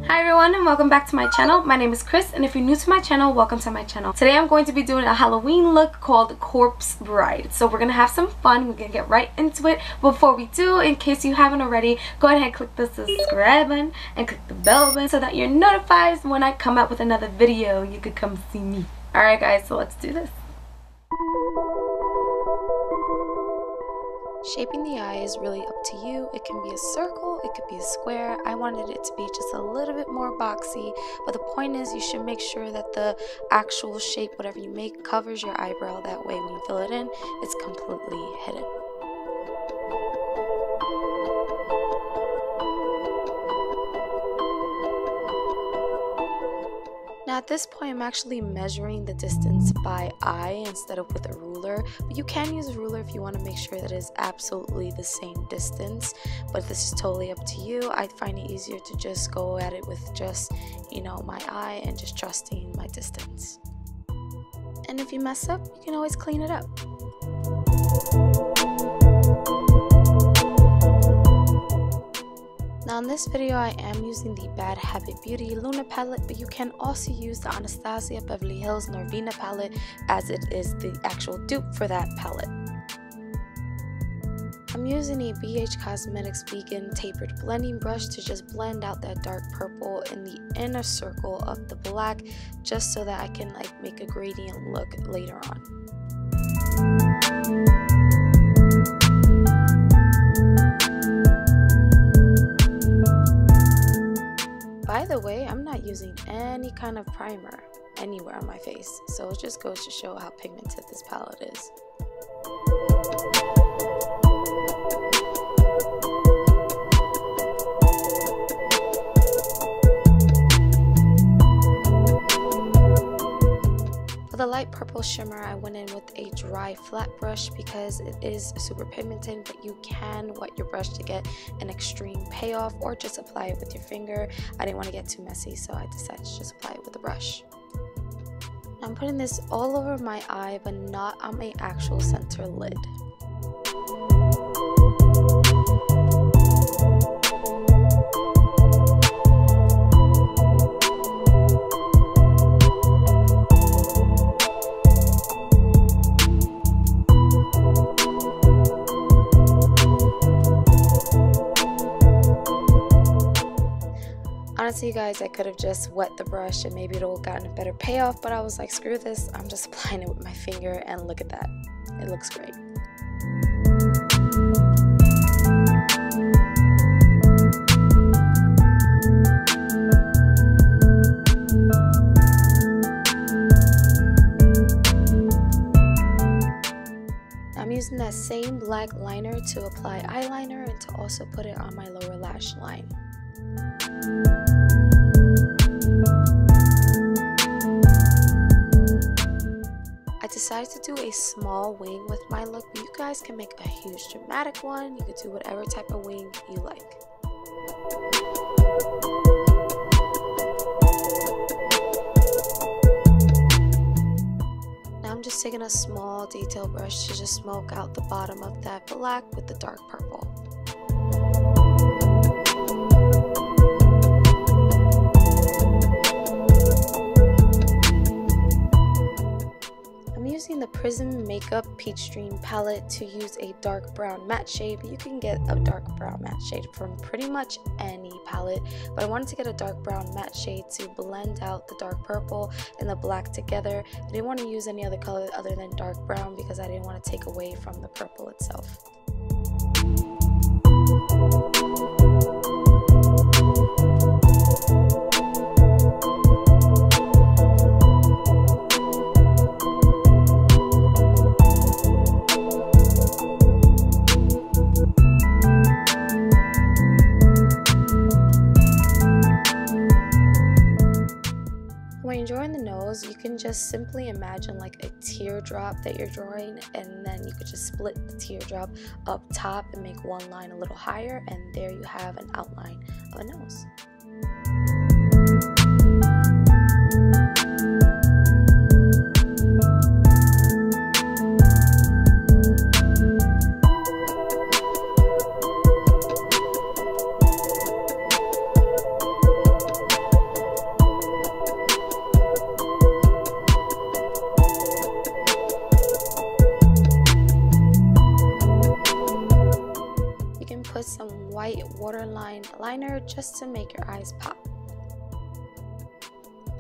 Hi everyone and welcome back to my channel. My name is Chris, and if you're new to my channel, welcome to my channel. Today I'm going to be doing a Halloween look called Corpse Bride. So we're gonna have some fun. We're gonna get right into it. Before we do, in case you haven't already, go ahead and click the subscribe button and click the bell button so that you're notified when I come out with another video. You could come see me. Alright guys, so let's do this. Shaping the eye is really up to you. It can be a circle, it could be a square. I wanted it to be just a little bit more boxy, but the point is you should make sure that the actual shape, whatever you make, covers your eyebrow. That way when you fill it in, it's completely hidden. Now at this point I'm actually measuring the distance by eye instead of with a ruler, but you can use a ruler if you want to make sure that it's absolutely the same distance, but this is totally up to you. I find it easier to just go at it with just, my eye and just trusting my distance. And if you mess up, you can always clean it up. Now in this video I am using the Bad Habit Beauty Luna palette, but you can also use the Anastasia Beverly Hills Norvina palette, as it is the actual dupe for that palette. I'm using a BH Cosmetics Vegan Tapered Blending Brush to just blend out that dark purple in the inner circle of the black, just so that I can make a gradient look later on. By the way, I'm not using any kind of primer anywhere on my face, so it just goes to show how pigmented this palette is. For the light purple shimmer, I went in with a dry flat brush because it is super pigmented, but you can wet your brush to get an extreme payoff or just apply it with your finger. I didn't want to get too messy, so I decided to just apply it with a brush. I'm putting this all over my eye, but not on my actual center lid. Honestly, guys, I could have just wet the brush and maybe it would have gotten a better payoff, but I was like, screw this, I'm just applying it with my finger, and look at that. It looks great. I'm using that same black liner to apply eyeliner and to also put it on my lower lash line. I decided to do a small wing with my look, but you guys can make a huge dramatic one. You could do whatever type of wing you like. Now I'm just taking a small detail brush to just smoke out the bottom of that black with the dark purple. Using the Prism Makeup Peach Dream palette to use a dark brown matte shade, but you can get a dark brown matte shade from pretty much any palette, but I wanted to get a dark brown matte shade to blend out the dark purple and the black together. I didn't want to use any other color other than dark brown because I didn't want to take away from the purple itself. Drawing the nose, you can just simply imagine like a teardrop that you're drawing, and then you could just split the teardrop up top and make one line a little higher, and there you have an outline of a nose. put some white waterline liner just to make your eyes pop.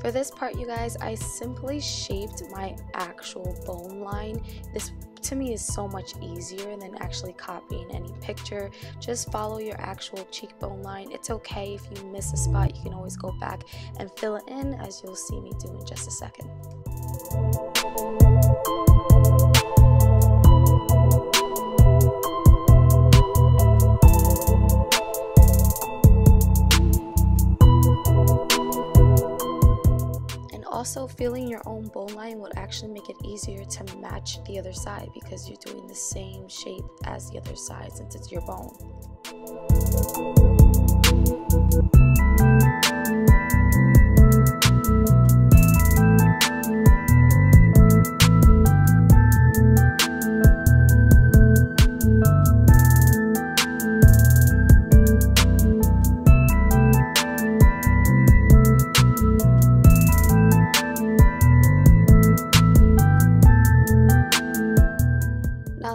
For this part, you guys, I simply shaped my actual bone line. This to me is so much easier than actually copying any picture. Just follow your actual cheekbone line. It's okay if you miss a spot, you can always go back and fill it in, as you'll see me do in just a second. Also, filling your own bone line would actually make it easier to match the other side because you're doing the same shape as the other side since it's your bone.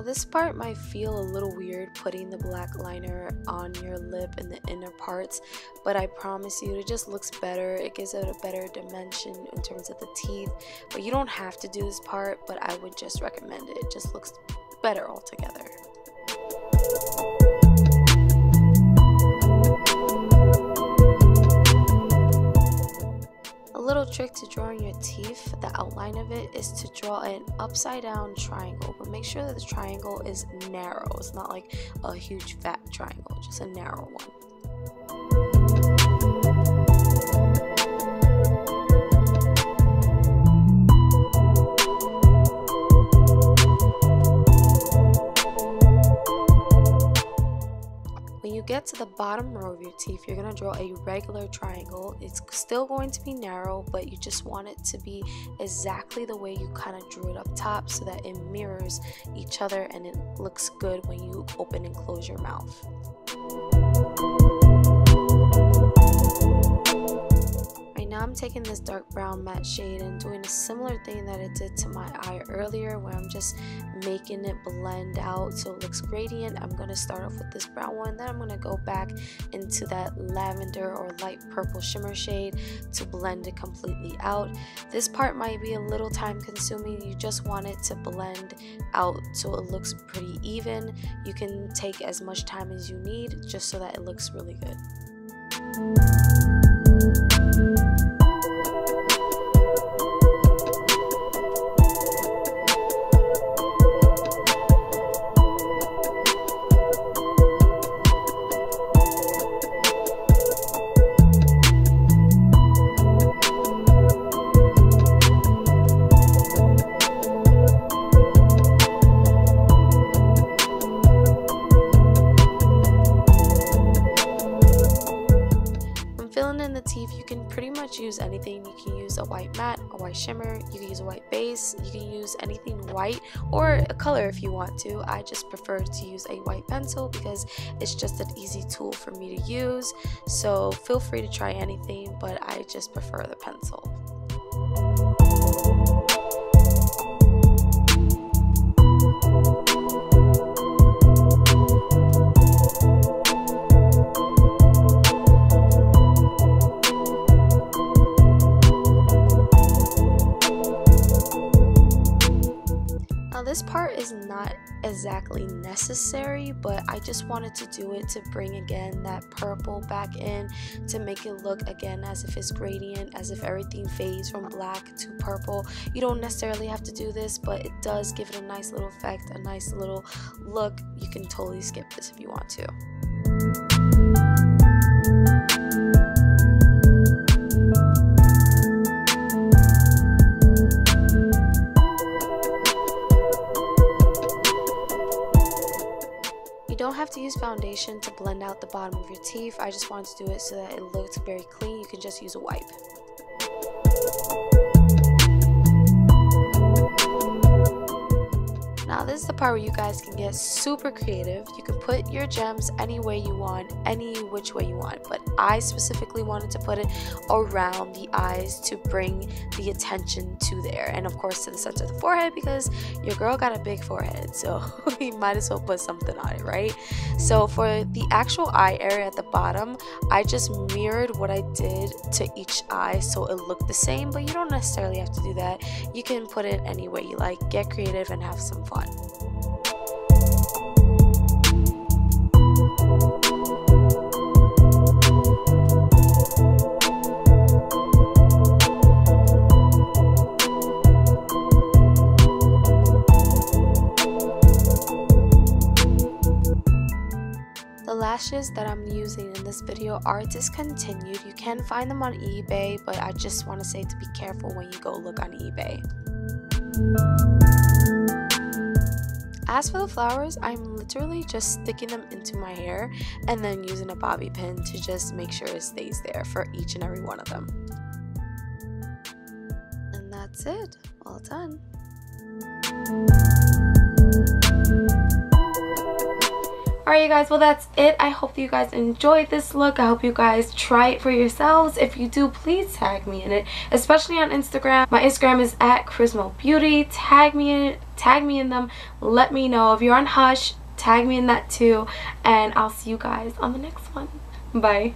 This part might feel a little weird putting the black liner on your lip in the inner parts, but I promise you it just looks better. It gives it a better dimension in terms of the teeth, but you don't have to do this part, but I would just recommend it. It just looks better altogether. A little trick to drawing your teeth, the outline of it, is to draw an upside down triangle, but make sure that the triangle is narrow. It's not like a huge fat triangle, just a narrow one. Get to the bottom row of your teeth, you're going to draw a regular triangle. It's still going to be narrow, but you just want it to be exactly the way you kind of drew it up top so that it mirrors each other and it looks good when you open and close your mouth. Now I'm taking this dark brown matte shade and doing a similar thing that I did to my eye earlier, where I'm just making it blend out so it looks gradient. I'm going to start off with this brown one, then I'm going to go back into that lavender or light purple shimmer shade to blend it completely out. This part might be a little time consuming. You just want it to blend out so it looks pretty even. You can take as much time as you need just so that it looks really good. Use anything. You can use a white matte, a white shimmer, you can use a white base, you can use anything white or a color if you want to. I just prefer to use a white pencil because it's just an easy tool for me to use, so feel free to try anything, but I just prefer the pencil. This part is not exactly necessary, but I just wanted to do it to bring again that purple back in, to make it look again as if it's gradient, as if everything fades from black to purple. You don't necessarily have to do this, but it does give it a nice little effect, a nice little look. You can totally skip this if you want to. You don't have to use foundation to blend out the bottom of your teeth. I just wanted to do it so that it looks very clean. You can just use a wipe. Now this is the part where you guys can get super creative. You can put your gems any way you want, any which way you want, but I specifically wanted to put it around the eyes to bring the attention to there, and of course to the center of the forehead, because your girl got a big forehead, so you might as well put something on it, right? So for the actual eye area at the bottom, I just mirrored what I did to each eye so it looked the same, but you don't necessarily have to do that. You can put it any way you like, get creative and have some fun. The lashes that I'm using in this video are discontinued. You can find them on eBay, but I just want to say to be careful when you go look on eBay. As for the flowers, I'm literally just sticking them into my hair and then using a bobby pin to just make sure it stays there for each and every one of them. And that's it. All done. Alright, you guys, well, that's it. I hope you guys enjoyed this look. I hope you guys try it for yourselves. If you do, please tag me in it, especially on Instagram. My Instagram is @ChrismoBeauty. Tag me in it. Tag me in them. Let me know. If you're on Hush, tag me in that too. And I'll see you guys on the next one. Bye.